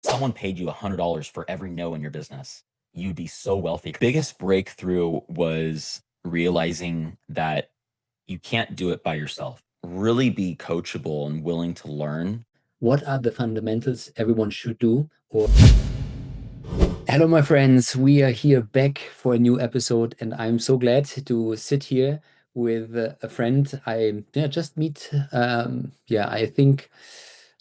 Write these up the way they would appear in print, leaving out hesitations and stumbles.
Someone paid you $100 for every no in your business, you'd be so wealthy. Biggest breakthrough was realizing that you can't do it by yourself. Really be coachable and willing to learn. What are the fundamentals everyone should do? Or hello, my friends. We are here back for a new episode, and I'm so glad to sit here with a friend I just meet. I think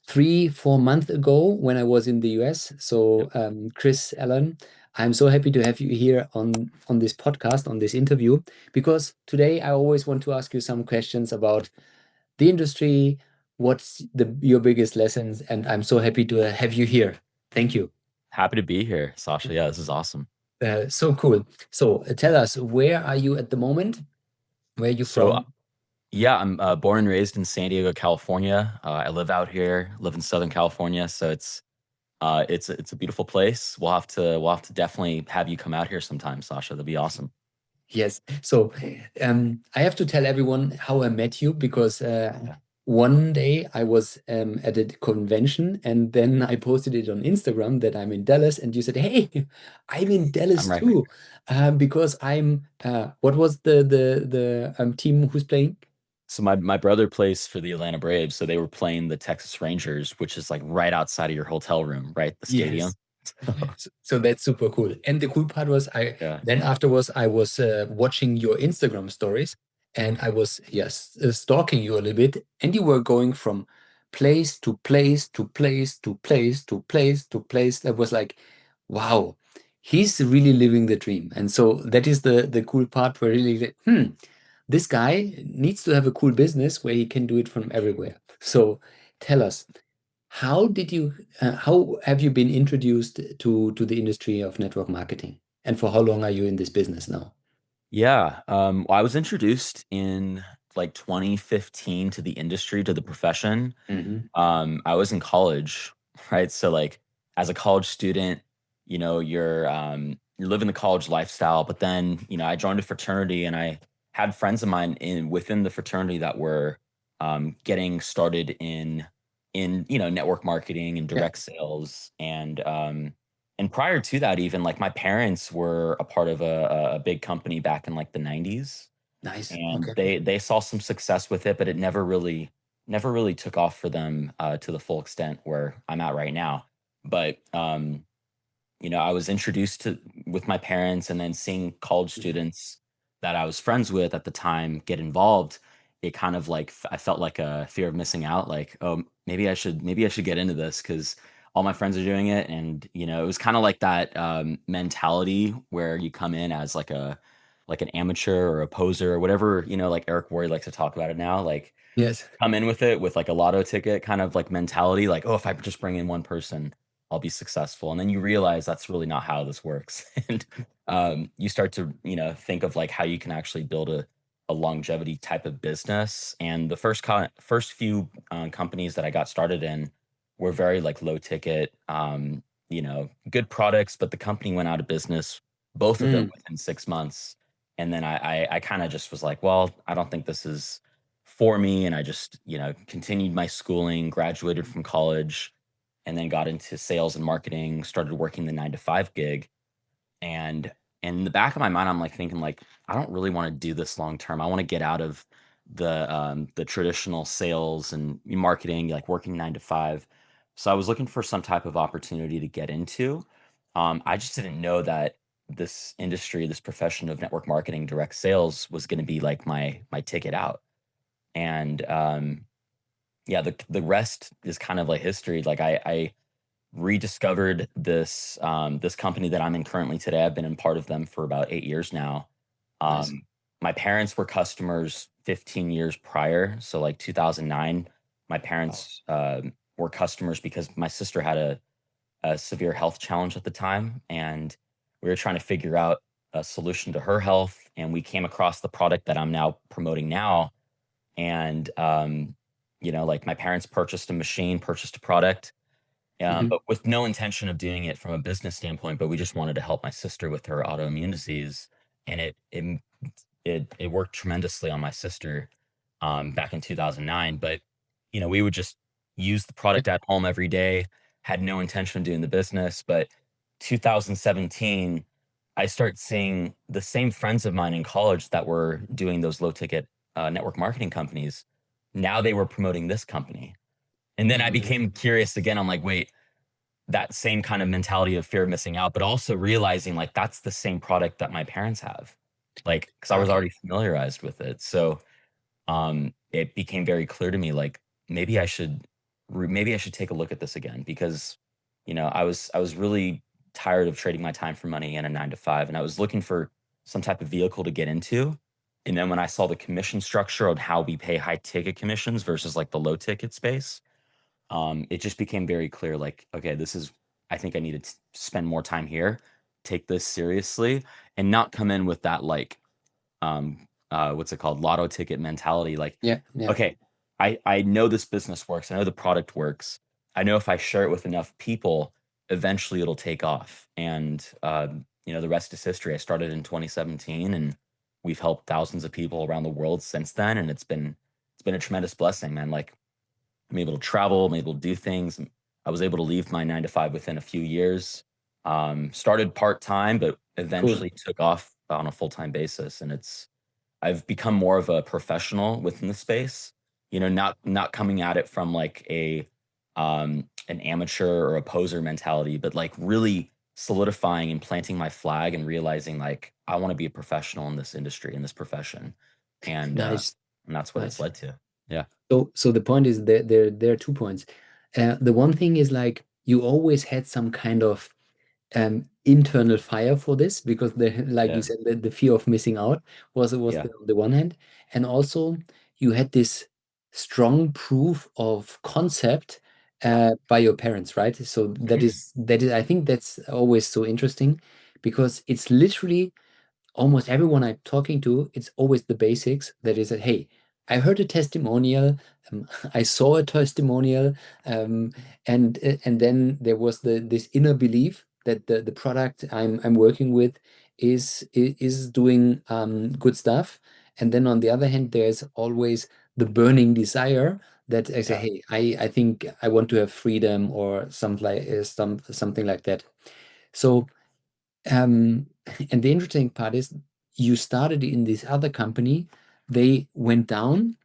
3, 4 months ago when I was in the US. So, Yep. Chris Allen, I'm so happy to have you here on this podcast, on this interview, because today I always want to ask you some questions about the industry. What's your biggest lessons? And I'm so happy to have you here. Thank you. Happy to be here, Sasha. Yeah, this is awesome. So cool. So tell us, where are you at the moment? Where are you So, from? yeah, I'm born and raised in San Diego, California. I live out here, live in Southern California, so it's a beautiful place. We'll have to definitely have you come out here sometime, Sasha. That'd be awesome. Yes. So I have to tell everyone how I met you because Yeah, one day I was at a convention and then I posted it on Instagram that I'm in Dallas, and you said, "Hey, I'm in I'm Dallas right too," here. because I'm. What was the team who's playing? So my brother plays for the Atlanta Braves, so they were playing the Texas Rangers, which is like right outside of your hotel room, right? The stadium. Yes. So that's super cool. And the cool part was I Yeah. then afterwards I was watching your Instagram stories, and I was, yes, stalking you a little bit, and you were going from place to place to place to place to place to place. That was like, wow, he's really living the dream. And so that is the cool part where really, this guy needs to have a cool business where he can do it from everywhere. So tell us, how have you been introduced to the industry of network marketing? And for how long are you in this business now? Yeah. Well, I was introduced in like 2015 to the industry, to the profession. Hmm. I was in college, right? So like as a college student, you're living the college lifestyle, but then, I joined a fraternity and I had friends of mine in within the fraternity that were getting started in network marketing and Yeah. direct sales. And prior to that, even like my parents were a part of a big company back in like the 90s, Nice. and Okay. they saw some success with it, but it never really took off for them to the full extent where I'm at right now. But I was introduced to with my parents, and then seeing college Mhm. students that I was friends with at the time get involved. It kind of like I felt like a fear of missing out. Like, oh, maybe I should get into this because all my friends are doing it, and it was kind of like that mentality where you come in as like an amateur or a poser or whatever, like Eric Worre likes to talk about it now. Like Yes. come in with it with like a lotto ticket kind of like mentality, like, oh, if I just bring in one person, I'll be successful. And then you realize that's really not how this works. And you start to, think of like how you can actually build a longevity type of business. And the first few companies that I got started in were very like low ticket, good products, but the company went out of business, both of them Mm. within 6 months. And then I kind of just was like, well, I don't think this is for me. And I just, continued my schooling, graduated from college, and then got into sales and marketing, started working the 9 to 5 gig. And in the back of my mind, I'm like thinking like, I don't really want to do this long term. I want to get out of the traditional sales and marketing, like working 9 to 5. So I was looking for some type of opportunity to get into. I just didn't know that this industry, this profession of network marketing, direct sales was going to be like my ticket out. And yeah, the rest is kind of like history. Like I rediscovered this company that I'm in currently today. I've been in part of them for about 8 years now. Nice. Um, my parents were customers 15 years prior, so like 2009. My Wow. parents were customers because my sister had a severe health challenge at the time, and we were trying to figure out a solution to her health. And we came across the product that I'm now promoting now, and like my parents purchased a machine, purchased a product, Hmm. but with no intention of doing it from a business standpoint. But we just wanted to help my sister with her autoimmune disease, and it worked tremendously on my sister back in 2009. But we would just use the Yeah. product at home every day, had no intention of doing the business. But 2017, I start seeing the same friends of mine in college that were doing those low ticket network marketing companies. Now they were promoting this company. And then I Mhm. became curious again. I'm like, wait, that same kind of mentality of fear of missing out, but also realizing like that's the same product that my parents have. Like, because I was Okay. already familiarized with it. So it became very clear to me like maybe I should maybe I should take a look at this again because I was really tired of trading my time for money in a 9 to 5, and I was looking for some type of vehicle to get into. And then when I saw the commission structure of how we pay high ticket commissions versus like the low ticket space, it just became very clear like, okay, this is, I think I need to spend more time here, take this seriously, and not come in with that like what's it called, lotto ticket mentality. Like, Yeah, yeah, okay, I know this business works, I know the product works, I know if I share it with enough people, eventually it'll take off. And the rest is history. I started in 2017, and we've helped thousands of people around the world since then, and it's been a tremendous blessing, man. Like, I'm able to travel, I'm able to do things. I was able to leave my 9 to 5 within a few years. Started part time, but cool. eventually took off on a full time basis, and I've become more of a professional within the space. Not coming at it from like an amateur or a poser mentality, but like really solidifying and planting my flag and realizing like I want to be a professional in this industry, in this profession, and Nice, and that's what it's nice. led to. Yeah, So the point is there are 2 points. The one thing is like you always had some kind of internal fire for this because the like you yeah, said the fear of missing out was yeah, the one hand, and also you had this strong proof of concept yeah, by your parents, right? So that is I think that's always so interesting because it's literally almost everyone I'm talking to, it's always the basics. That is that, hey, I heard a testimonial, I saw a testimonial, um, and then there was this inner belief that the product I'm working with is doing good stuff. And then on the other hand, there's always the burning desire that I say, yeah, hey, I think I want to have freedom or something like that. So um, and the interesting part is you started in this other company, they went down,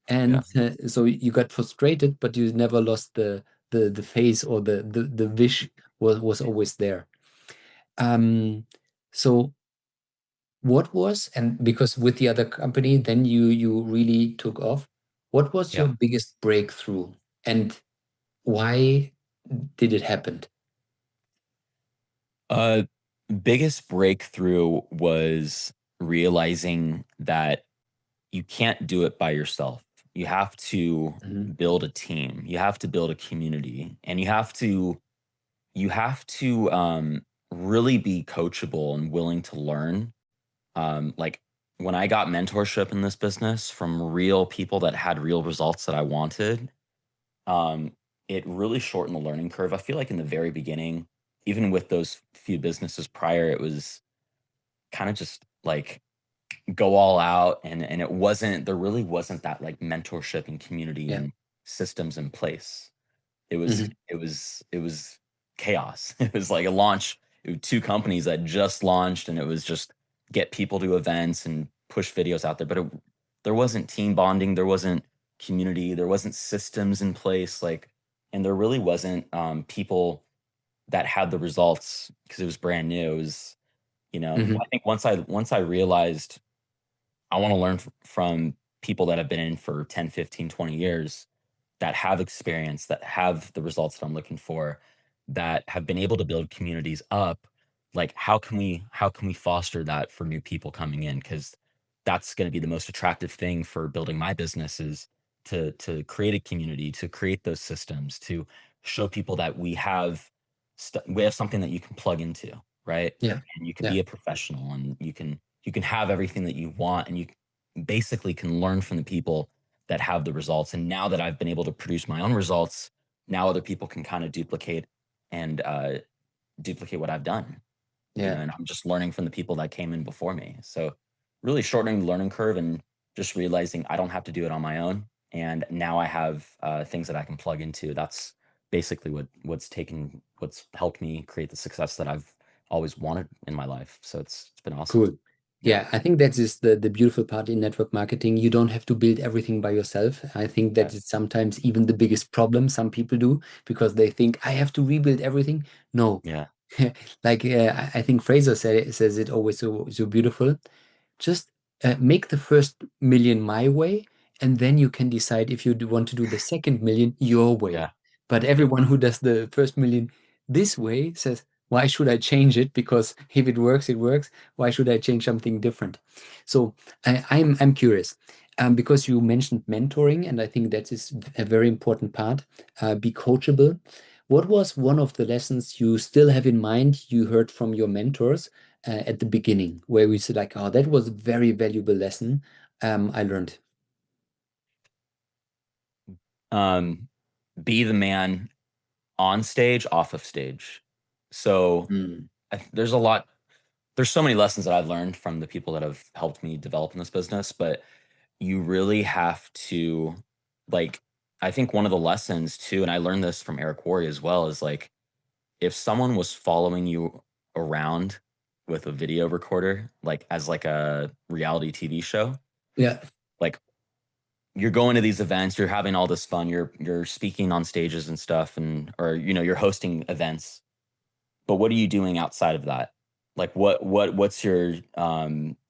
yeah, and so you got frustrated, but you never lost the face or the wish was always there. Um, so what was, and because with the other company, then you really took off. What was your yeah. biggest breakthrough, and why did it happen? Uh, Biggest breakthrough was realizing that you can't do it by yourself. You have to Mhm. build a team. You have to build a community, and you have to really be coachable and willing to learn. Like, when I got mentorship in this business from real people that had real results that I wanted, um, it really shortened the learning curve. I feel like in the very beginning, even with those few businesses prior, it was kind of just like go all out, and there really wasn't that like mentorship and community Yeah. and systems in place. It was chaos. It was like a launch. It was 2 companies that just launched, and it was just get people to events and push videos out there, but there wasn't team bonding, there wasn't community, there wasn't systems in place, like, and there really wasn't, people that had the results because it was brand new. It was, Hmm. I think once I realized I wanna learn from people that have been in for 10, 15, 20 years, that have experience, that have the results that I'm looking for, that have been able to build communities up. Like, how can we foster that for new people coming in? Because that's gonna be the most attractive thing for building my business is to create a community, to create those systems, to show people that we have something that you can plug into, right? Yeah. And you can Yeah. be a professional, and you can have everything that you want, and you basically can learn from the people that have the results. And now that I've been able to produce my own results, now other people can kind of duplicate what I've done, Yeah. and I'm just learning from the people that came in before me. So really shortening the learning curve and just realizing I don't have to do it on my own. And now I have things that I can plug into. basically what's helped me create the success that I've always wanted in my life. So it's been awesome. Cool. Yeah. Yeah, I think that is the beautiful part in network marketing. You don't have to build everything by yourself. I think that Right. is sometimes even the biggest problem some people do because they think I have to rebuild everything. No, Yeah. like I think Fraser says it always so beautiful. Just make the first million my way, and then you can decide if you want to do the second million your way. Yeah. But Yeah. everyone who does the first million this way says, why should I change it? Because if it works, it works. Why should I change something different? So I'm curious because you mentioned mentoring, and I think that is a very important part. Be coachable. What was one of the lessons you still have in mind you heard from your mentors at the beginning, where we said like, "Oh, that was a very valuable lesson I learned." Um, be the man on stage, off of stage. So Mm. there's a lot. There's so many lessons that I've learned from the people that have helped me develop in this business, but you really have to like. I think one of the lessons too, and I learned this from Eric Worre as well, is like if someone was following you around with a video recorder, like as like a reality TV show, Yeah, like you're going to these events, you're having all this fun, you're speaking on stages and stuff, and or you're hosting events. But what are you doing outside of that? Like what's your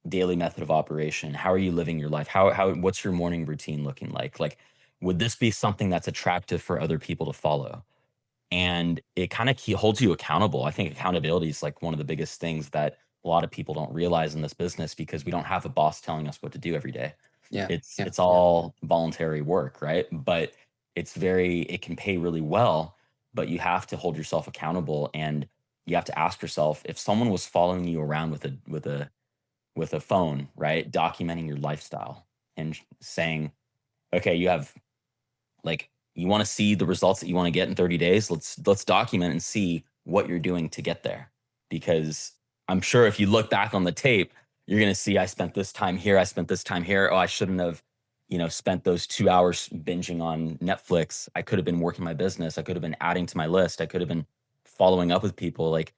daily method of operation? How are you living your life? How what's your morning routine looking like? Like would this be something that's attractive for other people to follow? And it kind of holds you accountable. I think accountability is like one of the biggest things that a lot of people don't realize in this business because we don't have a boss telling us what to do every day. yeah, yeah, It's yeah, all voluntary work, right? But it can pay really well, but you have to hold yourself accountable and you have to ask yourself if someone was following you around with a phone, right? Documenting your lifestyle and saying, okay, you have like you want to see the results that you want to get in 30 days. Let's document and see what you're doing to get there. Because I'm sure if you look back on the tape, you're going to see I spent this time here, I spent this time here. Oh, I shouldn't have, spent those 2 hours binging on Netflix. I could have been working my business. I could have been adding to my list. I could have been following up with people. Like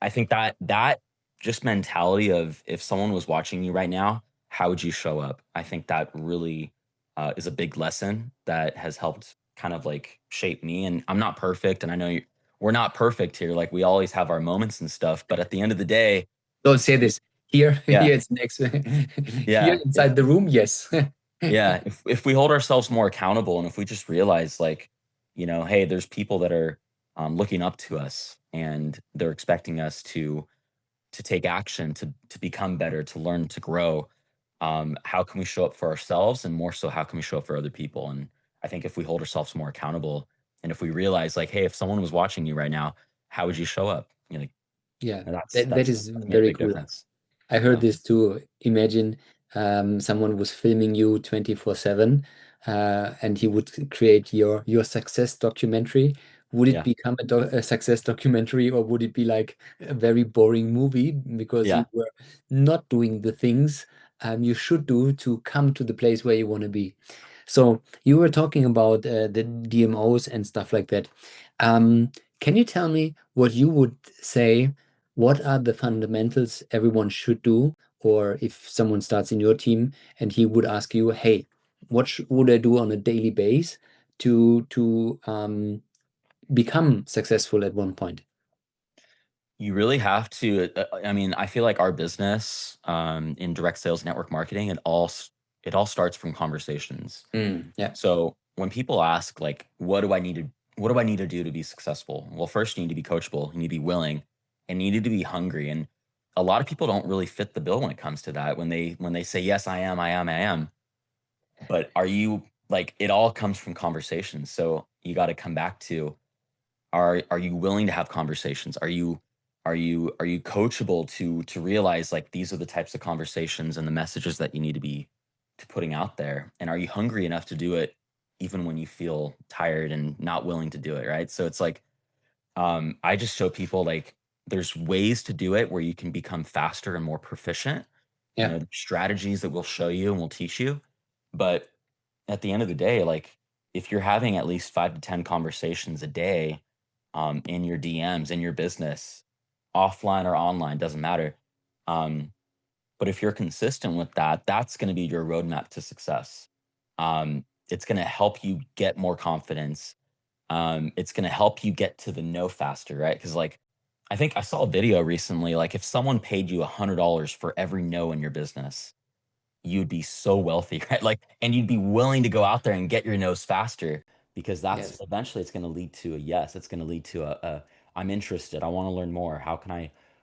I think that just mentality of if someone was watching you right now, how would you show up? I think that really is a big lesson that has helped kind of like shape me. And I'm not perfect, and I know we're not perfect here. Like we always have our moments and stuff, but at the end of the day, don't say this here. yeah, Here it's next. Here yeah, inside the room, yes. yeah. If we hold ourselves more accountable, and if we just realize, like, hey, there's people that are looking up to us, and they're expecting us to take action, to become better, to learn, to grow. How can we show up for ourselves, and more so, how can we show up for other people? And I think if we hold ourselves more accountable, and if we realize, like, hey, if someone was watching you right now, how would you show up? Like, Yeah, and that is that's made a very big cool. difference. I heard So this too. Imagine someone was filming you 24/7, and he would create your success documentary. Would it yeah, become a success documentary, or would it be like a very boring movie because you yeah. were not doing the things you should do to come to the place where you want to be? So you were talking about the DMOs and stuff like that. Can you tell me what you would say? What are the fundamentals everyone should do? Or if someone starts in your team and he would ask you, "Hey, what would I do on a daily base to become successful at one point?" You really have to. I mean, I feel like our business in direct sales network marketing, it all starts from conversations. Mm, yeah, So when people ask, like, what do I need to do to be successful? Well, first you need to be coachable, you need to be willing, and you need to be hungry. And a lot of people don't really fit the bill when it comes to that. When they say, yes, I am, but are you like it all comes from conversations. So you got to come back to are you willing to have conversations? Are you coachable to realize like these are the types of conversations and the messages that you need to putting out there? And are you hungry enough to do it even when you feel tired and not willing to do it, right? So it's like I just show people like there's ways to do it where you can become faster and more proficient. yeah, Strategies that we'll show you and we'll teach you. But at the end of the day, like if you're having at least 5 to 10 conversations a day, in your DMs, in your business, offline or online, doesn't matter. Um, but if you're consistent with that, that's gonna be your roadmap to success. It's gonna help you get more confidence. It's gonna help you get to the no faster, right? Because like, I think I saw a video recently, like, if someone paid you $100 for every no in your business, you'd be so wealthy, right? Like, and you'd be willing to go out there and get your no's faster because that's Yes. eventually it's going to lead to a yes. It's going to lead to I'm interested. I want to learn more.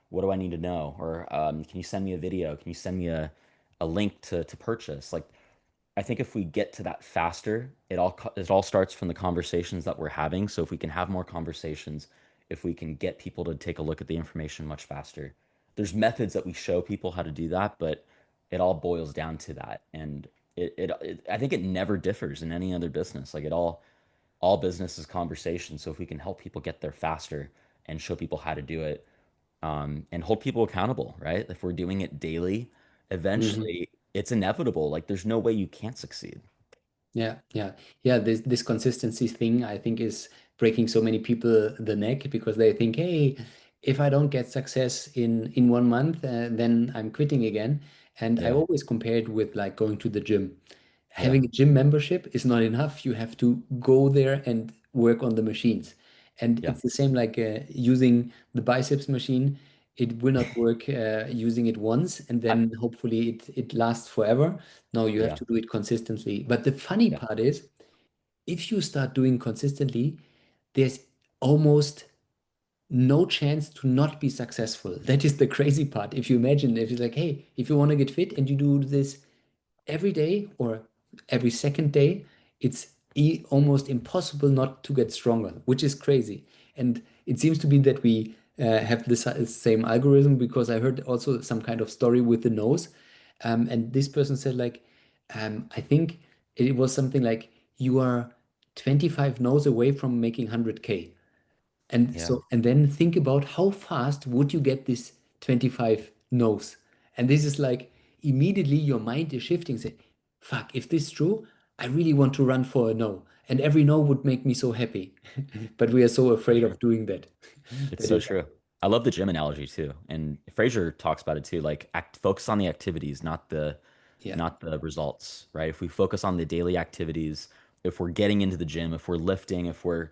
What do I need to know? Or can you send me a video? Can you send me a link to purchase? Like, I think if we get to that faster, it all starts from the conversations that we're having. So if we can have more conversations, if we can get people to take a look at the information much faster, there's methods that we show people how to do that, but it all boils down to that. And I think it never differs in any other business. Like all business is conversation. So if we can help people get there faster and show people how to do it, and hold people accountable, right? If we're doing it daily, Mhm. eventually it's inevitable. Like there's no way you can't succeed. Yeah, yeah, yeah. This consistency thing, I think, is breaking so many people the neck because they think, hey, if I don't get success in 1 month, then I'm quitting again. And I Yeah. always compare it with like going to the gym. Yeah. Having a gym membership is not enough. You have to go there and work on the machines. And Yeah. it's the same like using the biceps machine. It will not work using it once and I, then hopefully it lasts forever. No, you have yeah. to do it consistently. But the funny Yeah. part is, if you start doing consistently, there's almost no chance to not be successful. That is the crazy part. If you imagine, if it's like, hey, if you want to get fit and you do this every day or every second day, it's almost impossible not to get stronger, which is crazy. And it seems to be that we have this same algorithm because I heard also some kind of story with the nose. And this person said, like, I think it was something like you are 25 no's away from making 100K. And Yeah. so, and then think about how fast would you get this 25 no's? And this is like immediately your mind is shifting, say, fuck, if this is true, I really want to run for a no. And every no would make me so happy. But we are so For afraid sure. of doing that. It's That so is, true. I love the gym analogy too. And Fraser talks about it too. Like focus on the activities, yeah, not the results, right? If we focus on the daily activities, if we're getting into the gym, if we're lifting, if we're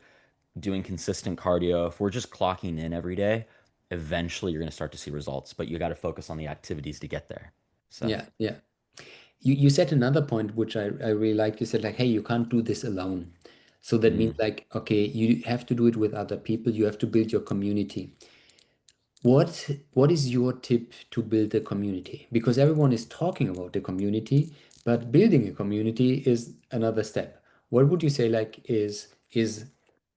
doing consistent cardio, if we're just clocking in every day, eventually you're going to start to see results, but you got to focus on the activities to get there. So, yeah, yeah. You said another point, which I really like. You said like, hey, you can't do this alone. So that means mm, like, okay, you have to do it with other people. You have to build your community. What is your tip to build a community? Because everyone is talking about the community, but building a community is another step. What would you say like is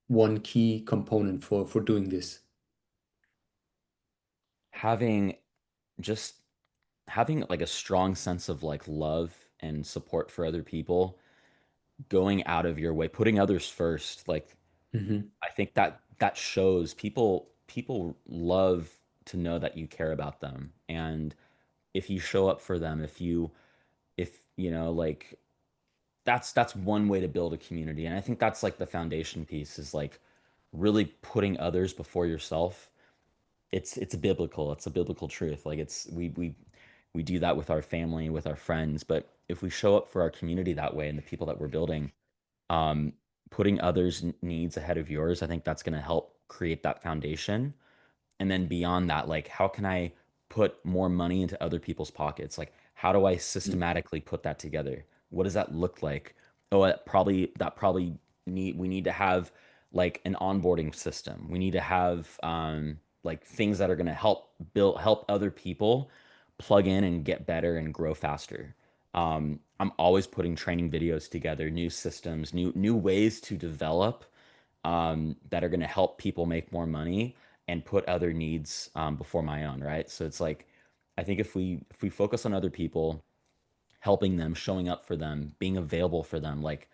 one key component for doing this? having just having like a strong sense of like love and support for other people, going out of your way, putting others first, like Hmm. I think that shows people love to know that you care about them. And if you show up for them, if you know like that's one way to build a community. And I think that's like the foundation piece is like really putting others before yourself. It's biblical. It's a biblical truth. Like we do that with our family, with our friends, but if we show up for our community that way and the people that we're building, um, putting others' needs ahead of yours, I think that's going to help create that foundation. And then beyond that, like how can I put more money into other people's pockets? Like how do I systematically put that together? What does that look like? Oh, that probably we need to have like an onboarding system. We need to have like things that are going to help other people plug in and get better and grow faster. I'm always putting training videos together, new systems, new ways to develop that are going to help people make more money and put other needs before my own, right? So it's like I think if we focus on other people, helping them, showing up for them, being available for them, like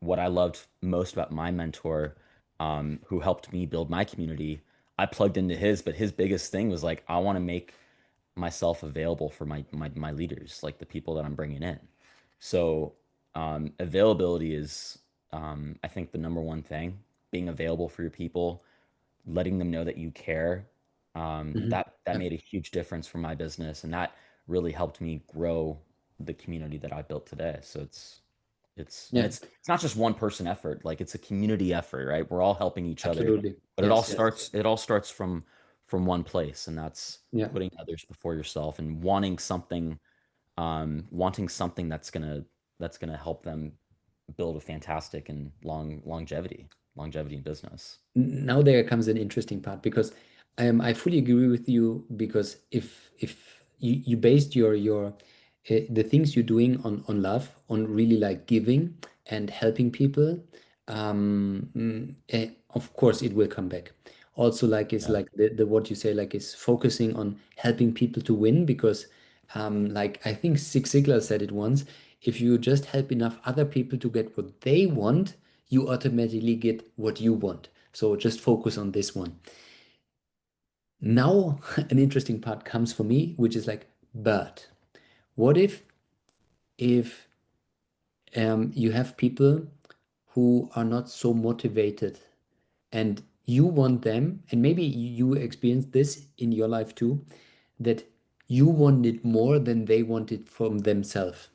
what I loved most about my mentor, who helped me build my community, I plugged into his, but his biggest thing was like I want to make myself available for my leaders, like the people that I'm bringing in. So availability I think the number one thing, being available for your people, letting them know that you care, Hmm. that Yeah. made a huge difference for my business, and that really helped me grow the community that I built today. So and Yeah. it's not just one person effort, like it's a community effort, right? We're all helping each other, Absolutely. but Yes. Yes. it all starts from one place, and that's Yeah. putting others before yourself and wanting something that's gonna help them build a fantastic and longevity in business. Now there comes an interesting part because I fully agree with you because if you based your the things you're doing on love, on really like giving and helping people, of course it will come back. Also, like it's Yeah. like the what you say, like is focusing on helping people to win because like I think Zig Ziglar said it once, if you just help enough other people to get what they want, you automatically get what you want. So just focus on this one. Now, an interesting part comes for me, which is like, but what if you have people who are not so motivated and you want them, and maybe you experienced this in your life too, that you want it more than they want it from themselves.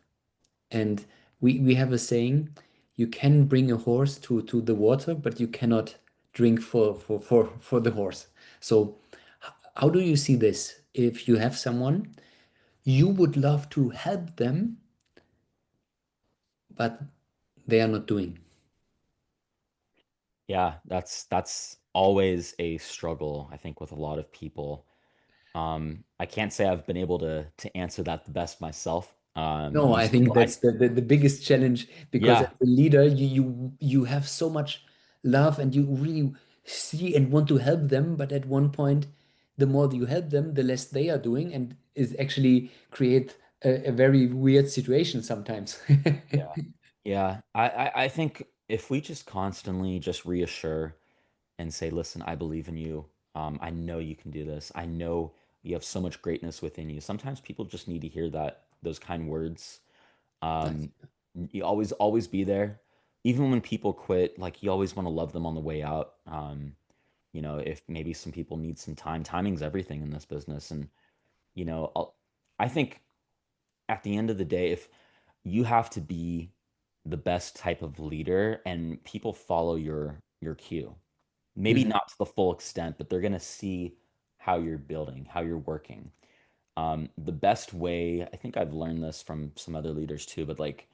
And we have a saying, you can bring a horse to the water, but you cannot drink for the horse. So how do you see this? If you have someone, you would love to help them, but they are not doing. Yeah, that's always a struggle, I think, with a lot of people. I can't say I've been able to answer that the best myself. No, I think that's the biggest challenge because as Yeah, a leader, you have so much love and you really see and want to help them, but at one point, the more you help them, the less they are doing, and is actually create a very weird situation sometimes. yeah, yeah. I think if we just constantly just reassure and say, listen, I believe in you. I know you can do this. I know you have so much greatness within you. Sometimes people just need to hear those kind words. Nice. Um, you always be there, even when people quit. Like you always want to love them on the way out. If maybe some people need some time, timing's everything in this business, and I think at the end of the day, if you have to be the best type of leader and people follow your cue, maybe Mhm. not to the full extent, but they're going to see how you're building, how you're working. The best way, I think I've learned this from some other leaders too, but like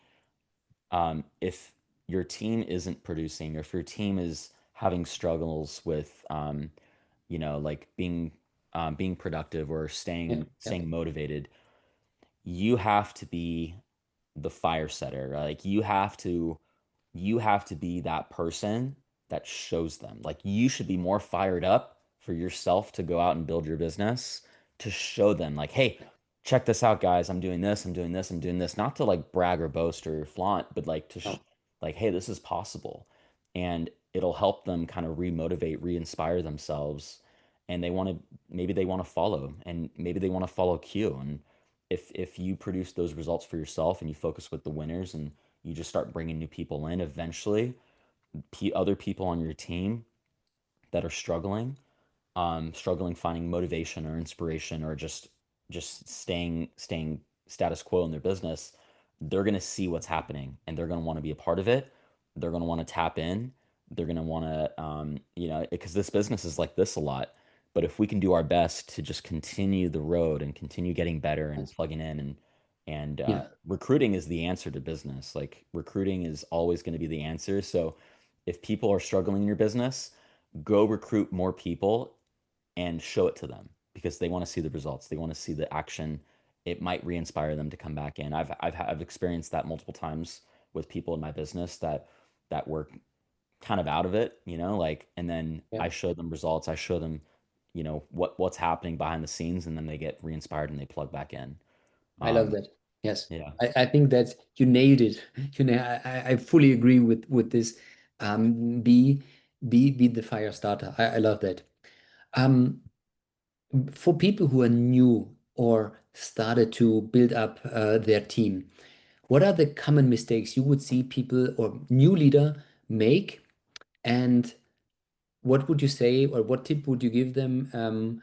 if your team isn't producing, or if your team is having struggles with, like being productive or Yeah, yeah, staying motivated, you have to be the fire setter, right? Like you have to be that person that shows them. Like you should be more fired up for yourself to go out and build your business, to show them like, hey, check this out, guys. I'm doing this, I'm doing this, I'm doing this. Not to like brag or boast or flaunt, but like no, like, hey, this is possible. And it'll help them kind of remotivate, re-inspire themselves. And maybe they want to follow, and maybe they want to follow Q. And if you produce those results for yourself and you focus with the winners and you just start bringing new people in, eventually other people on your team that are struggling finding motivation or inspiration, or just staying status quo in their business, they're going to see what's happening and they're going to want to be a part of it. They're going to want to tap in. They're going to want to, because this business is like this a lot. But if we can do our best to just continue the road and continue getting better and nice. plugging in, and Yeah, recruiting is the answer to business. Like recruiting is always going to be the answer. So if people are struggling in your business, go recruit more people and show it to them, because they want to see the results. They want to see the action. It might re-inspire them to come back in. I've experienced that multiple times with people in my business that were kind of out of it, like, and then yeah. I show them results. I show them, what's happening behind the scenes, and then they get re-inspired and they plug back in. I love Um, that. Yes. yeah, I think that you nailed it. You know, I fully agree with this. Be be the fire starter. I love that. Um, for people who are new or started to build up their team, what are the common mistakes you would see people or new leader make? And what would you say, or what tip would you give them?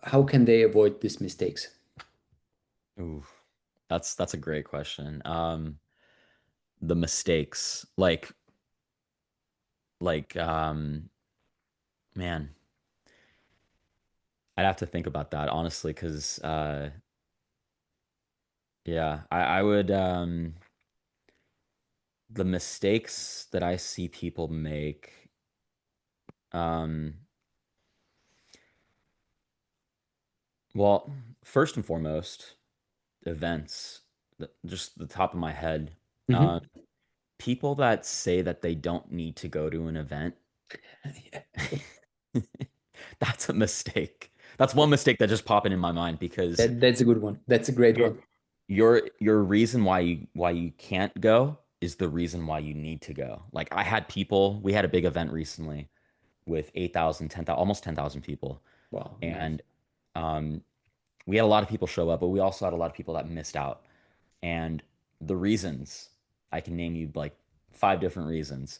How can they avoid these mistakes? Ooh, that's a great question. The mistakes, man, I'd have to think about that honestly, because yeah, I would the mistakes that I see people make, um, well, first and foremost, events, just the top of my head. Hmm. Um, People that say that they don't need to go to an event, that's a mistake. That's one mistake that just popping in my mind because That's a good one. That's a great your one. your reason why you can't go is the reason why you need to go. Like we had a big event recently with 8,000, 10,000, almost 10,000 people. Wow, nice. And um, we had a lot of people show up, but we also had a lot of people that missed out. And the reasons, I can name you like five different reasons.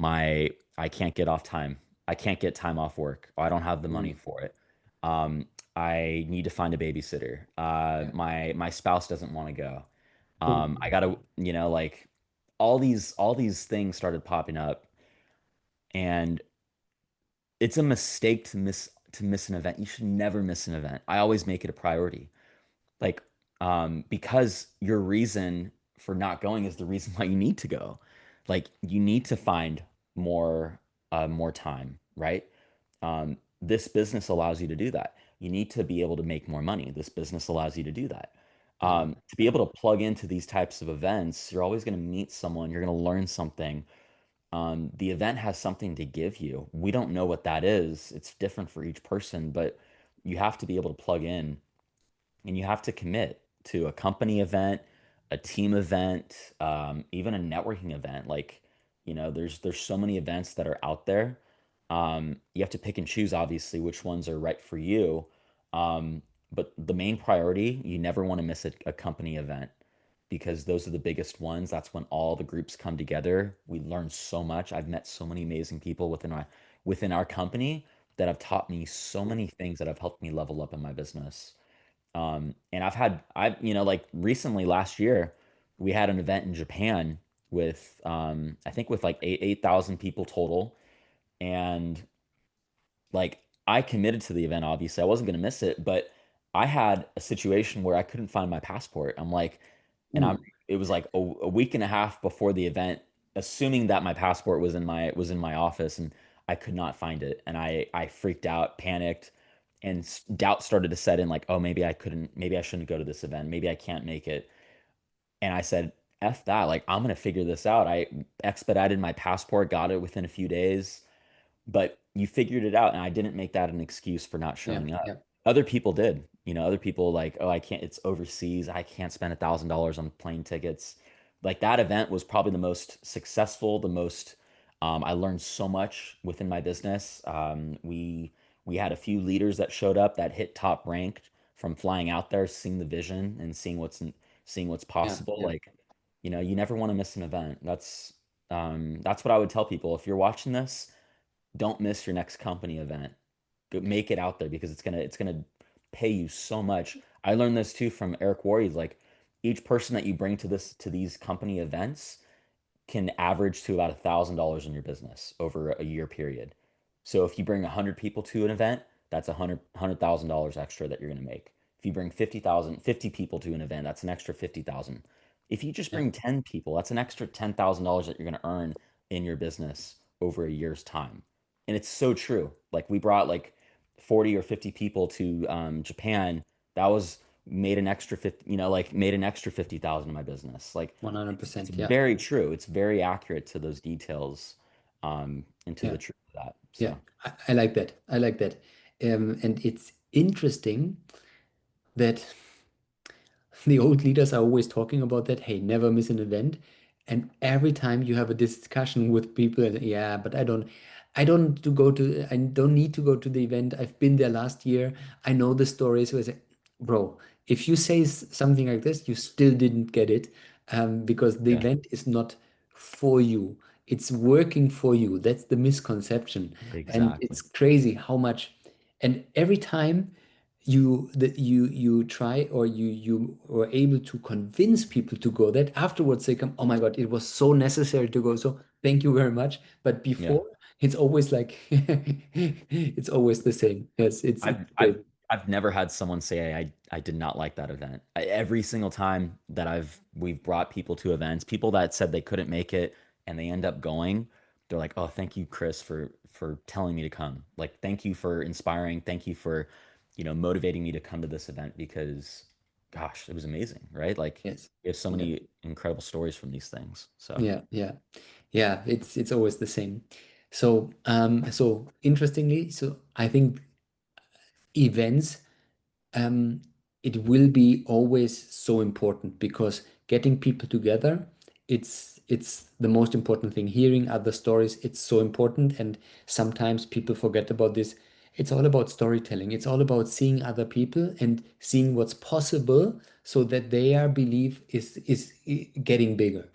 I can't get off time. I can't get time off work. I don't have the money Mm. for it. Um, I need to find a babysitter. Yeah. My spouse doesn't want to go. Oh, I gotta, like all these things started popping up, and it's a mistake to miss an event. You should never miss an event. I always make it a priority. Like, because your reason for not going is the reason why you need to go. Like, you need to find more time, right? This business allows you to do that. You need to be able to make more money. This business allows you to do that. yeah. To be able to plug into these types of events, you're always going to meet someone. You're going to learn something. The event has something to give you. We don't know what that is. It's different for each person, but you have to be able to plug in and you have to commit to a company event, a team event, even a networking event. Like, there's so many events that are out there. You have to pick and choose, obviously, which ones are right for you. Um, but the main priority, you never want to miss a company event because those are the biggest ones. That's when all the groups come together. We learn so much. I've met so many amazing people within our company that have taught me so many things that have helped me level up in my business. And like recently last year, we had an event in Japan with, I think with like 8,000 people total. And like I committed to the event, obviously I wasn't going to miss it, but I had a situation where I couldn't find my passport. I'm like, and Ooh, it was like a week and a half before the event, assuming that my passport was in my office, and I could not find it. And I freaked out, panicked, and doubt started to set in, like, oh, maybe I shouldn't go to this event. Maybe I can't make it. And I said, F that. Like, I'm gonna figure this out. I expedited my passport, got it within a few days, but you figured it out, and I didn't make that an excuse for not yeah, showing up. yeah, Other people did. Other people like, oh, I can't, it's overseas. I can't spend $1,000 on plane tickets. Like that event was probably the most successful, I learned so much within my business. We had a few leaders that showed up that hit top ranked from flying out there, seeing the vision and seeing what's yeah, possible. yeah. Like, you never want to miss an event. That's what I would tell people. If you're watching this, don't miss your next company event. Make it out there because it's gonna pay you so much. I learned this too from Eric Worre. Like each person that you bring to these company events can average to about $1,000 in your business over a year period. So if you bring 100 people to an event, that's $100,000 extra that you're going to make. If you bring 50 people to an event, that's an extra 50,000. If you just Yeah. bring 10 people, that's an extra $10,000 that you're going to earn in your business over a year's time. And it's so true. Like we brought like 40 or 50 people to Japan. That was made an extra 50, made an extra 50,000 in my business. Like it's 100%. Yeah, very true. It's very accurate to those details, and to yeah, the truth of that. yeah. So I like that. I like that. And it's interesting that the old leaders are always talking about that. Hey, never miss an event. And every time you have a discussion with people, yeah, but I don't need to go to the event. I've been there last year. I know the stories. So I say, bro, if you say something like this, you still didn't get it, because the yeah, event is not for you. it's working for you. That's the misconception. And Exactly. it's crazy how much, and every time you try, or you were able to convince people to go, that afterwards they come, oh my God, it was so necessary to go. So thank you very much. But Yeah. before, it's always like it's always the same. Yes, it's I've I've great. I've never had someone say I did not like that event. Every single time that we've brought people to events, people that said they couldn't make it and they end up going, they're like, "Oh, thank you, Chris, for telling me to come. Like, thank you for inspiring. Thank you for, motivating me to come to this event because, gosh, it was amazing, right? Like, Yes. you have so Yeah. many incredible stories from these things. So, Yeah, yeah, yeah. It's always the same. So so interestingly, so I think events, um, it will be always so important, because getting people together, it's the most important thing. Hearing other stories, it's so important, and sometimes people forget about this. It's all about storytelling. It's all about seeing other people and seeing what's possible, so that their belief is getting bigger.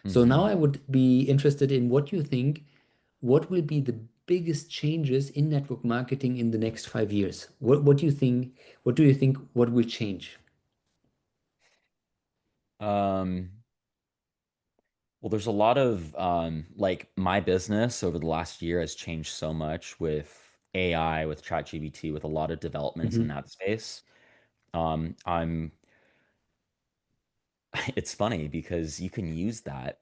So now mhm. I would be interested in what you think, what will be the biggest changes in network marketing in the next 5 years? What do you think, what will change? Um, Well, there's a lot of like my business over the last year has changed so much with AI, with ChatGPT, with a lot of developments in Hmm. that space. I'm it's funny because you can use that.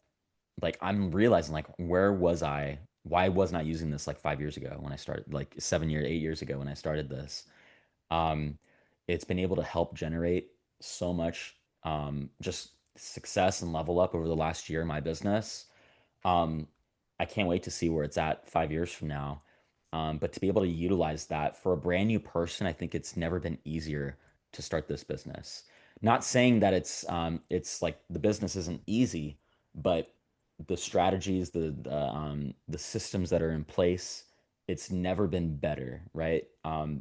Like I'm realizing like where was I? Why wasn't I using this like 5 years ago when I started, like 7 years, 8 years ago when I started this? Um, it's been able to help generate so much just success and level up over the last year in my business. um, I can't wait to see where it's at 5 years from now. But to be able to utilize that for a brand new person, I think it's never been easier to start this business. Not saying that it's like the business isn't easy, but the strategies, the systems that are in place, it's never been better, right?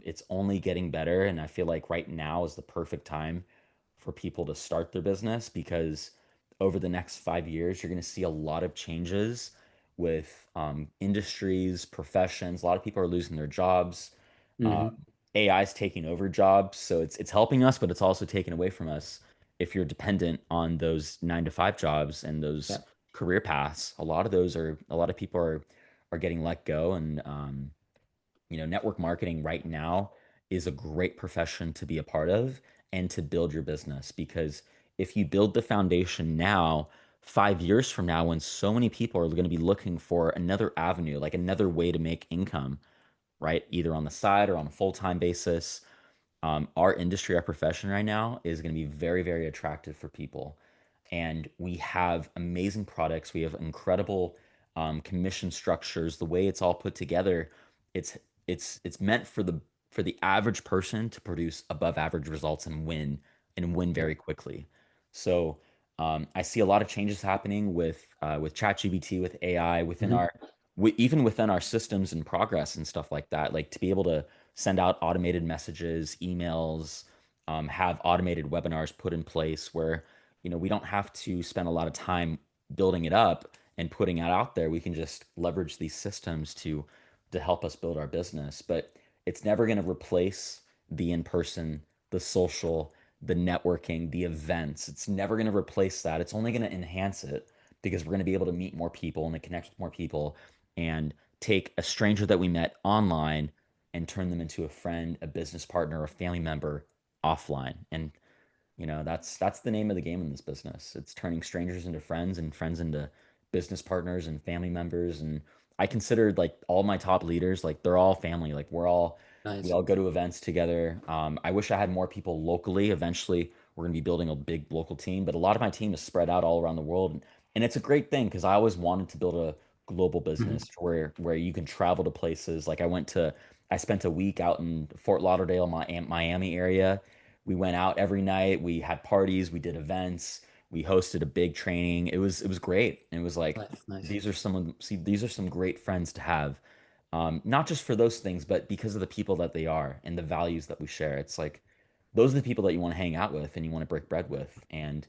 It's only getting better, and I feel like right now is the perfect time for people to start their business because over the next 5 years, you're going to see a lot of changes with industries, professions. A lot of people are losing their jobs. Uh, Hmm. AI is taking over jobs, so it's helping us, but it's also taking away from us. If you're dependent on those 9 to 5 jobs and those Yeah. career paths, a lot of people are getting let go, and network marketing right now is a great profession to be a part of and to build your business because if you build the foundation now, 5 years from now, when so many people are going to be looking for another avenue, like another way to make income, right? Either on the side or on a full time basis, our industry, our profession right now is going to be very, very attractive for people. And we have amazing products. We have incredible commission structures. The way it's all put together, it's it's meant for the average person to produce above average results and win Yeah. very quickly. So I see a lot of changes happening with ChatGPT, with AI, Hmm. even within our systems and progress and stuff like that. Like to be able to send out automated messages, emails, have automated webinars put in place where we don't have to spend a lot of time building it up and putting it out there. We can just leverage these systems to help us build our business. But it's never going to replace the in-person, the social, the networking, the events. It's never going to replace that. It's only going to enhance it because we're going to be able to meet more people and to connect with more people and take a stranger that we met online and turn them into a friend, a business partner, a family member offline. And that's the name of the game in this business. It's turning strangers into friends and friends into business partners and family members. And I considered like all my top leaders, like they're all family. Like we Nice. all go to events together. I wish I had more people locally. Eventually, we're gonna be building a big local team, but a lot of my team is spread out all around the world, and it's a great thing because I always wanted to build a global Hmm. business where you can travel to places. Like I spent a week out in Fort Lauderdale, Miami area. We went out every night. We had parties. We did events. We hosted a big training. It was great. And it was like Nice, nice. these are some great friends to have, not just for those things, but because of the people that they are and the values that we share. It's like those are the people that you want to hang out with and you want to break bread with. And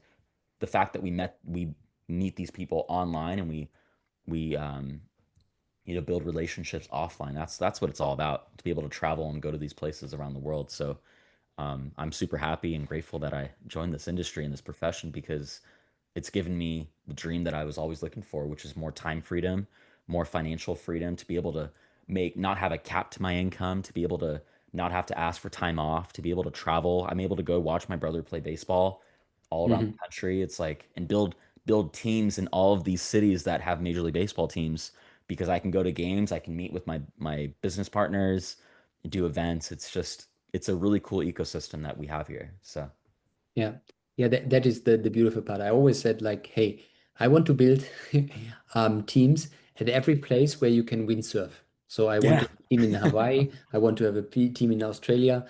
the fact that we meet these people online and we build relationships offline. That's what it's all about, to be able to travel and go to these places around the world. So I'm super happy and grateful that I joined this industry and this profession, because it's given me the dream that I was always looking for, which is more time freedom, more financial freedom, to be able to not have a cap to my income, to be able to not have to ask for time off, to be able to travel. I'm able to go watch my brother play baseball all around Hmm. the country. It's like, and build teams in all of these cities that have Major League Baseball teams, because I can go to games, I can meet with my business partners, do events. It's a really cool ecosystem that we have here. So Yeah. Yeah, that is the beautiful part. I always said like, hey, I want to build teams at every place where you can windsurf. So I want to yeah, have a team in Hawaii. I want to have a team in Australia,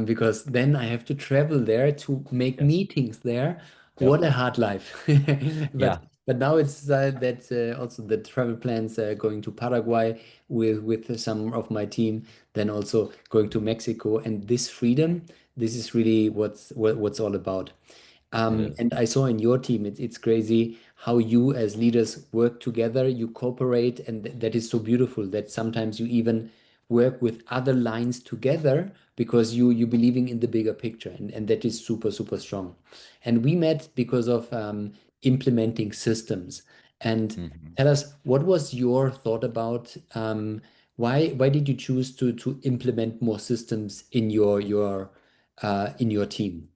because then I have to travel there to make yes, meetings there. yep, What a hard life. yeah, But now it's that also the travel plans, going to Paraguay with some of my team, then also going to Mexico, and this freedom. This is really what's all about. it is. And I saw in your team, it's crazy how you as leaders work together, you cooperate, and that is so beautiful that sometimes you even work with other lines together because you believing in the bigger picture, and that is super, super strong. And we met because of implementing systems. And Mhm. tell us, what was your thought about why did you choose to implement more systems in your team?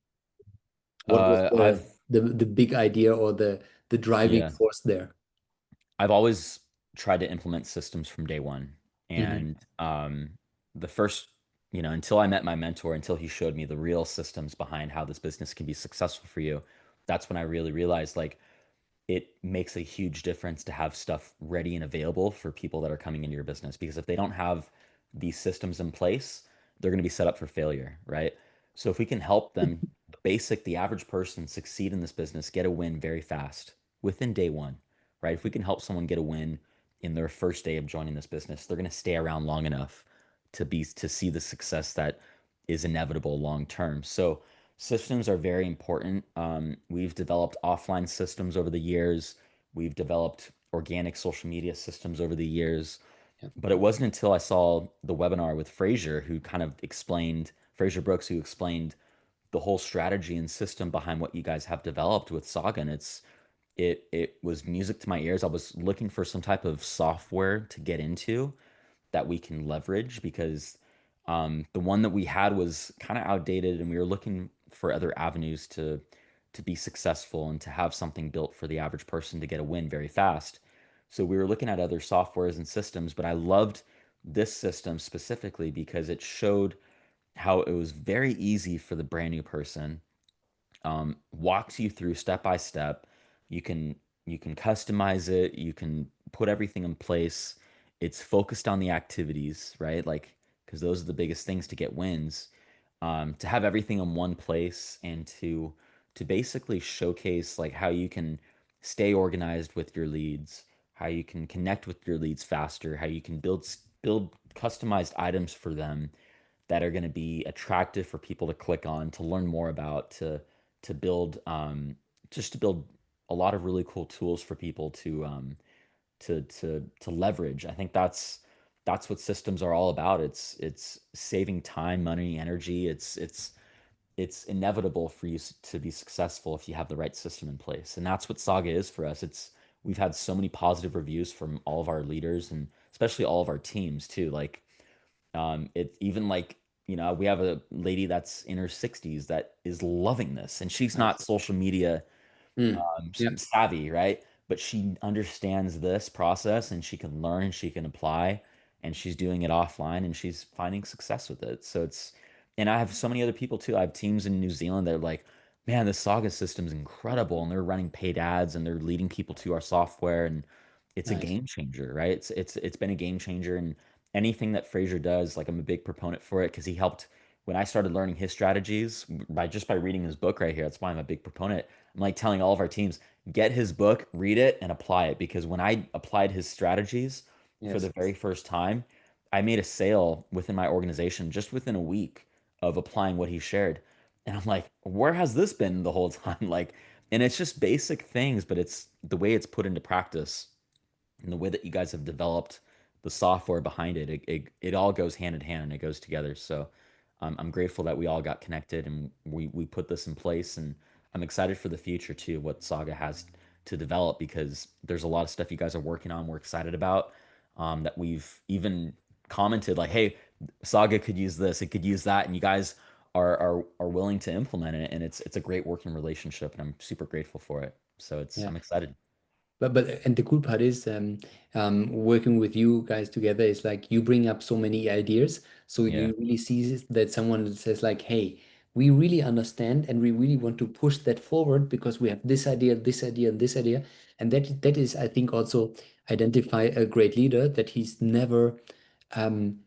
What was I've the big idea or the driving yeah, force there? I've always tried to implement systems from day one. Hmm. And the first, until I met my mentor, until he showed me the real systems behind how this business can be successful for you, that's when I really realized, like, it makes a huge difference to have stuff ready and available for people that are coming into your business. Because if they don't have these systems in place, they're going to be set up for failure, right? So if we can help them, the average person succeed in this business, get a win very fast within day one, right? If we can help someone get a win in their first day of joining this business, they're going to stay around long enough to see the success that is inevitable long term. So systems are very important. We've developed offline systems over the years. We've developed organic social media systems over the years. Yeah. But it wasn't until I saw the webinar with Fraser, who kind of explained, Fraser Brooks, who explained the whole strategy and system behind what you guys have developed with Saga. And it was music to my ears. I was looking for some type of software to get into that we can leverage, because the one that we had was kind of outdated, and we were looking for other avenues to be successful and to have something built for the average person to get a win very fast. So we were looking at other softwares and systems, but I loved this system specifically because it showed how it was very easy for the brand new person, walks you through step by step. You can customize it. You can put everything in place. It's focused on the activities, right? Like, because those are the biggest things to get wins. To have everything in one place, and to basically showcase like how you can stay organized with your leads, how you can connect with your leads faster, how you can build customized items for them that are going to be attractive for people to click on, to learn more about, to build, just to build a lot of really cool tools for people to leverage. I think that's what systems are all about. It's saving time, money, energy. It's inevitable for you to be successful if you have the right system in place. And that's what Saga is for us. We've had so many positive reviews from all of our leaders, and especially all of our teams too. Like, it even like, we have a lady that's in her 60s that is loving this, and she's not Nice. social media Yeah. savvy, right? But she understands this process, and she can learn, she can apply, and she's doing it offline, and she's finding success with it. And I have so many other people too. I have teams in New Zealand that are like, man, the Saga system is incredible, and they're running paid ads, and they're leading people to our software, and it's a Nice. game changer, right? It's been a game changer, and anything that Fraser does, like, I'm a big proponent for it, because he helped when I started learning his strategies by reading his book right here. That's why I'm a big proponent. I'm like telling all of our teams, get his book, read it, and apply it. Because when I applied his strategies for Yes. the very first time, I made a sale within my organization just within a week of applying what he shared. And I'm like, where has this been the whole time? Like, and it's just basic things, but it's the way it's put into practice and the way that you guys have developed the software behind it, it all goes hand in hand and it goes together. So I'm grateful that we all got connected and we put this in place. And I'm excited for the future too, what Saga has to develop, because there's a lot of stuff you guys are working on. We're excited about that we've even commented like, hey, Saga could use this, it could use that, and you guys are willing to implement it, and it's a great working relationship, and I'm super grateful for it. So it's Yeah. I'm excited. But and the cool part is working with you guys together is like you bring up so many ideas. So Yeah, you really see that someone says like, "Hey, we really understand and we really want to push that forward because we have this idea, and this idea." And that is, I think, also identify a great leader that he's never um,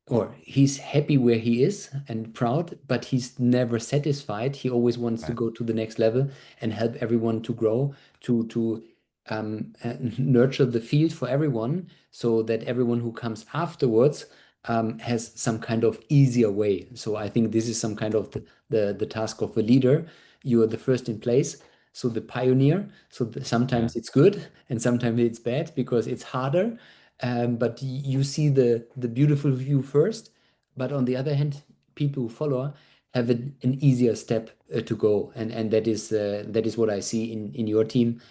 or he's happy where he is and proud, but he's never satisfied. He always wants to right. go to the next level and help everyone to grow, to nurture the field for everyone so that everyone who comes afterwards has some kind of easier way. So I think this is some kind of the task of a leader. You are the first in place, so the pioneer. So Yeah, sometimes it's good and sometimes it's bad because it's harder. But you see the beautiful view first. But on the other hand, people who follow have an easier step to go, and that is what I see in your team,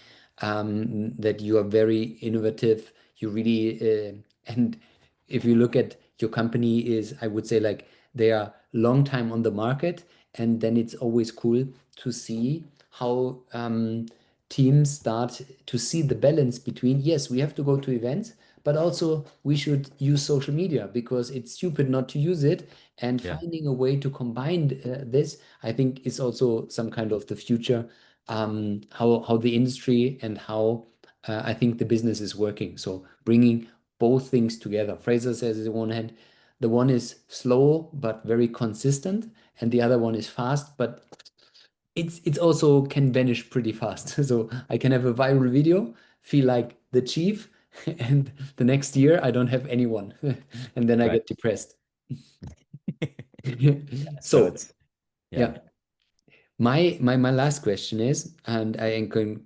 that you are very innovative. You really and if you look at your company is, I would say like they are long time on the market, and then it's always cool to see how teams start to see the balance between, yes, we have to go to events, but also we should use social media because it's stupid not to use it. And yeah. finding a way to combine this, I think, is also some kind of the future, how the industry and how I think the business is working. So bringing both things together. Fraser says on one hand, the one is slow but very consistent, and the other one is fast, but it's also can vanish pretty fast. So I can have a viral video, feel like the chief, and the next year I don't have anyone, and then I Right. get depressed. So So it's yeah. yeah. My last question is, and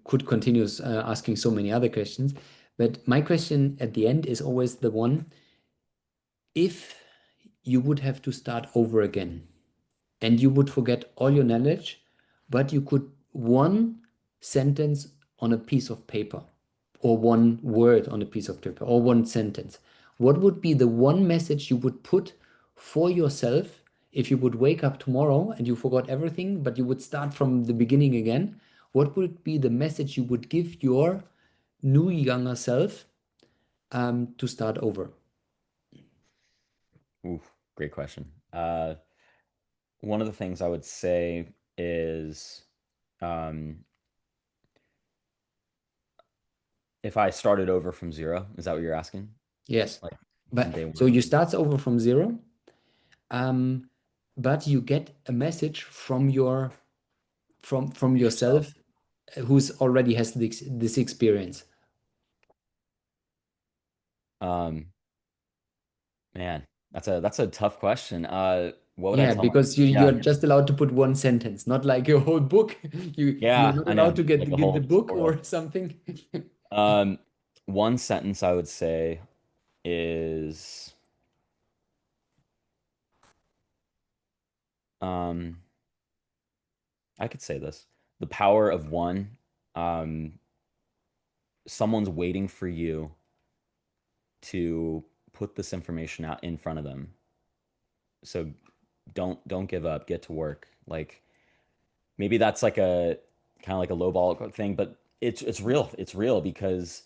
could continue asking so many other questions, but my question at the end is always the one: if you would have to start over again and you would forget all your knowledge, but you could one sentence on a piece of paper, or one word on a piece of paper, or one sentence, what would be the one message you would put for yourself if you would wake up tomorrow and you forgot everything, but you would start from the beginning again? What would be the message you would give your new younger self to start over? Ooh, great question. One of the things I would say is, um, if I started over from zero, is that what you're asking? Yes. Like from But day so one? you start over from zero, um, but you get a message from from Yourself. yourself who's already has this experience. Um, Man, that's a tough question. What would I Yeah, tell my because yeah, you're just allowed to put one sentence, not like a whole book. You're yeah, not I allowed know. to Like a get the whole book tutorial. or something. Um, One sentence I would say is, um, I could say this. The power of one. Um, Someone's waiting for you to put this information out in front of them. So don't give up. Get to work. Like maybe that's like a kind of like a lowball thing, but it's real. It's real because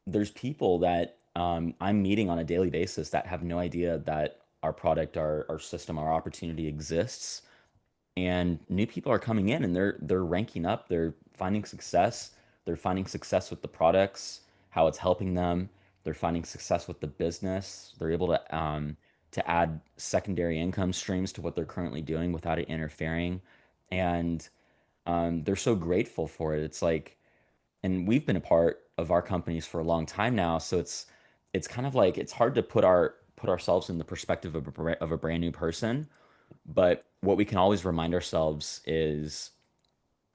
there's people that I'm meeting on a daily basis that have no idea that our product, our system, our opportunity exists, and new people are coming in and they're ranking up, they're finding success with the products, how it's helping them, they're finding success with the business, they're able to add secondary income streams to what they're currently doing without it interfering, and they're so grateful for it. It's like, and we've been a part of our companies for a long time now, so it's kind of like it's hard to put ourselves in the perspective of of a brand new person, but what we can always remind ourselves is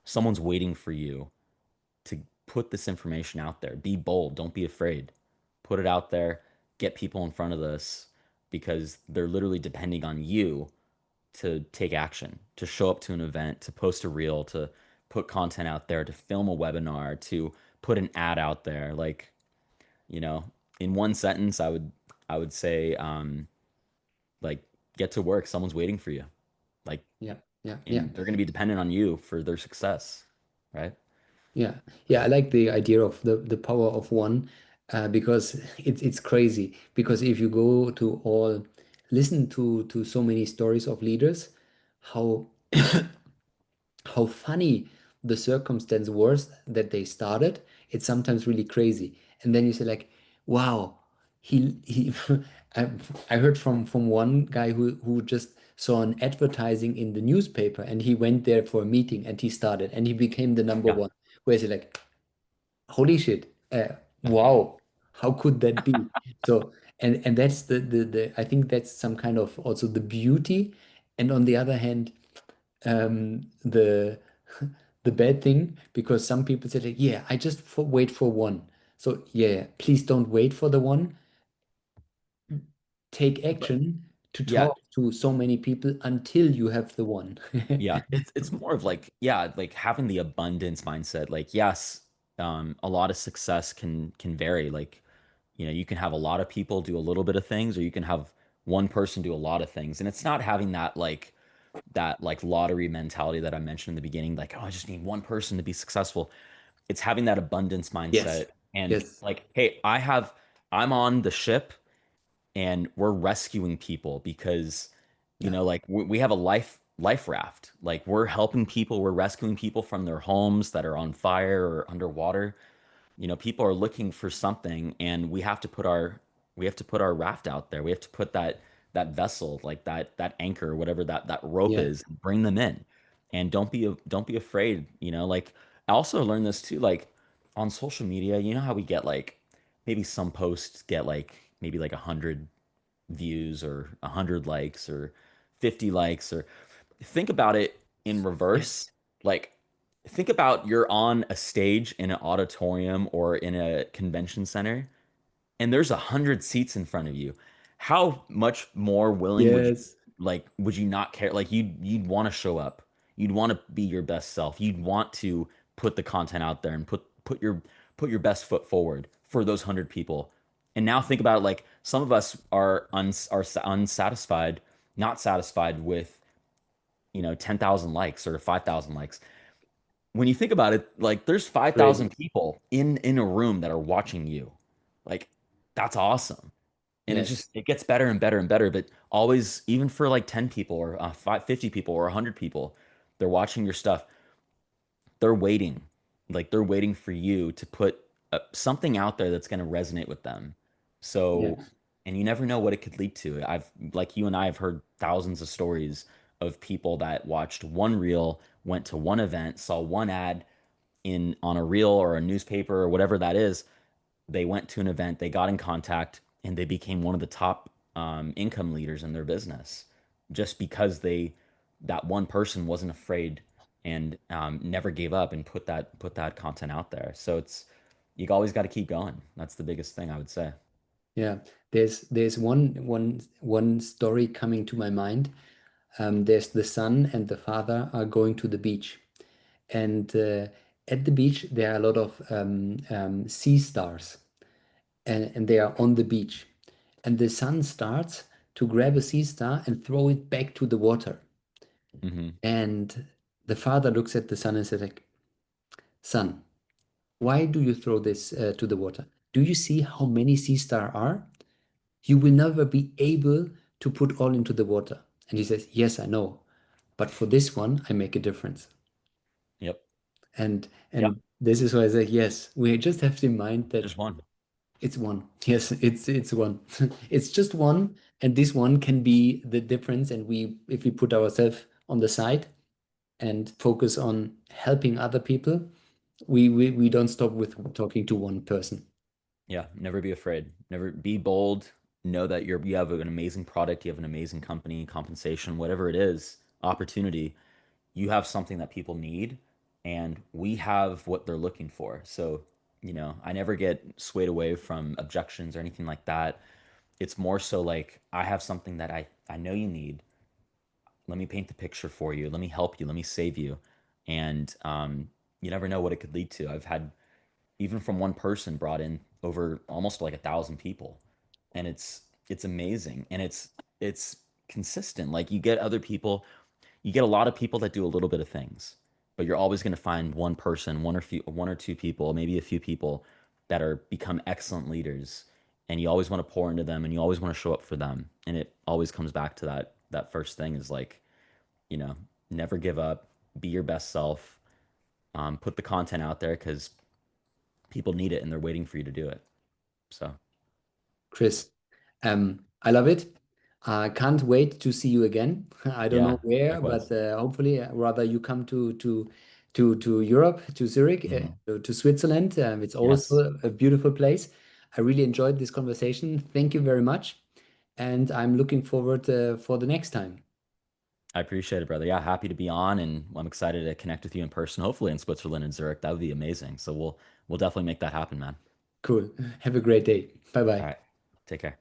someone's waiting for you to put this information out there. Be bold. Don't be afraid. put it out there, get people in front of this because they're literally depending on you to take action, to show up to an event, to post a reel, to put content out there, to film a webinar, to put an ad out there. Like, you know, in one sentence, I would say, like, get to work. Someone's waiting for you. Like, Yeah, yeah, yeah. and they're going to be dependent on you for their success, right? Yeah, yeah, I like the idea of the power of one, because it's crazy. Because if you go to all listen to so many stories of leaders, how how funny the circumstance was that they started, it's sometimes really crazy. And then you say like, wow, he I, I heard from one guy who just saw an advertising in the newspaper and he went there for a meeting and he started and he became the number Yeah. one. Whereas he like, holy shit, wow, how could that be? So and that's the I think that's some kind of also the beauty. And on the other hand, the the bad thing, because some people say like, yeah, I just wait for one. So yeah, please don't wait for the one. Take But action to yeah, talk to so many people until you have the one. yeah, it's more of like, yeah, like having the abundance mindset. Like, yes, a lot of success can vary. Like, you can have a lot of people do a little bit of things, or you can have one person do a lot of things. And it's not having that lottery mentality that I mentioned in the beginning, like, oh, I just need one person to be successful. It's having that abundance Yes, mindset and yes, like, hey, I'm on the ship and we're rescuing people because yeah, like we have a life raft. Like we're helping people, we're rescuing people from their homes that are on fire or underwater. People are looking for something, and we have to put our raft out there. We have to put that vessel, like that anchor, whatever that rope yeah, is, and bring them in. And don't be afraid. Like I also learned this too, like on social media. You know how we get like maybe some posts get like maybe like 100 views or 100 likes or 50 likes, or think about it in yes, reverse. Like think about you're on a stage in an auditorium or in a convention center and there's 100 seats in front of you. How much more willing yes, would you not care? Like you'd want to show up. You'd want to be your best self. You'd want to put the content out there and put your best foot forward for those 100 people. And now think about it, like some of us are unsatisfied, not satisfied with 10,000 likes or 5,000 likes. When you think about it, like there's crazy. 5,000 people in a room that are watching you. Like that's awesome. And Yes, it gets better and better and better, but always, even for like 10 people or 50 people or 100 people, they're watching your stuff. They're waiting. Like they're waiting for you to put something out there that's going to resonate with them. yeah, So, and you never know what it could lead to. Like you and I have heard thousands of stories of people that watched one reel, went to one event, saw one ad on a reel or a newspaper or whatever that is. They went to an event, they got in contact, and they became one of the top income leaders in their business just because that one person wasn't afraid and never gave up and put that content out there. So you always got to keep going. That's the biggest thing I would say. yeah. There's one story coming to my mind. There's the son and the father are going to the beach, and at the beach there are a lot of sea stars, and they are on the beach. And the son starts to grab a sea star and throw it back to the water. Hmm. And the father looks at the son and says, like, son, why do you throw this to the water? Do you see how many sea stars are? You will never be able to put all into the water. And he says, yes, I know. But for this one, I make a difference. Yep. Yep. And this is why I say, yes, we just have to mind that Just one. it's one. Yes, it's one. It's just one, and this one can be the difference. And we, if we put ourselves on the side and focus on helping other people, we don't stop with talking to one person. Yeah. Never be afraid. Never be bold. Know that you have an amazing product, you have an amazing company, compensation, whatever it is, opportunity. You have something that people need, and we have what they're looking for. So I never get swayed away from objections or anything like that. It's more so like I have something that I know you need. Let me paint the picture for you. Let me help you. Let me save you. And you never know what it could lead to. I've had even from one person brought in over almost like 1,000 people, and it's amazing, and it's consistent. Like you get a lot of people that do a little bit of things, but you're always going to find one person, one or two people, maybe a few people that are become excellent leaders, and you always want to pour into them, and you always want to show up for them, and it always comes back to that first thing is like, you know, never give up, be your best self, put the content out there because people need it and they're waiting for you to do it. So Chris, I love it. I can't wait to see you again. I don't know yeah, where, but likewise. hopefully, rather you come to Europe, to Zurich, Hmm. to Switzerland. It's Yes, also a beautiful place. I really enjoyed this conversation. Thank you very much, and I'm looking forward for the next time. I appreciate it, brother. Yeah, happy to be on, and I'm excited to connect with you in person, hopefully in Switzerland and Zurich. That would be amazing. So we'll definitely make that happen, man. Cool. Have a great day. Bye All bye. right, take care.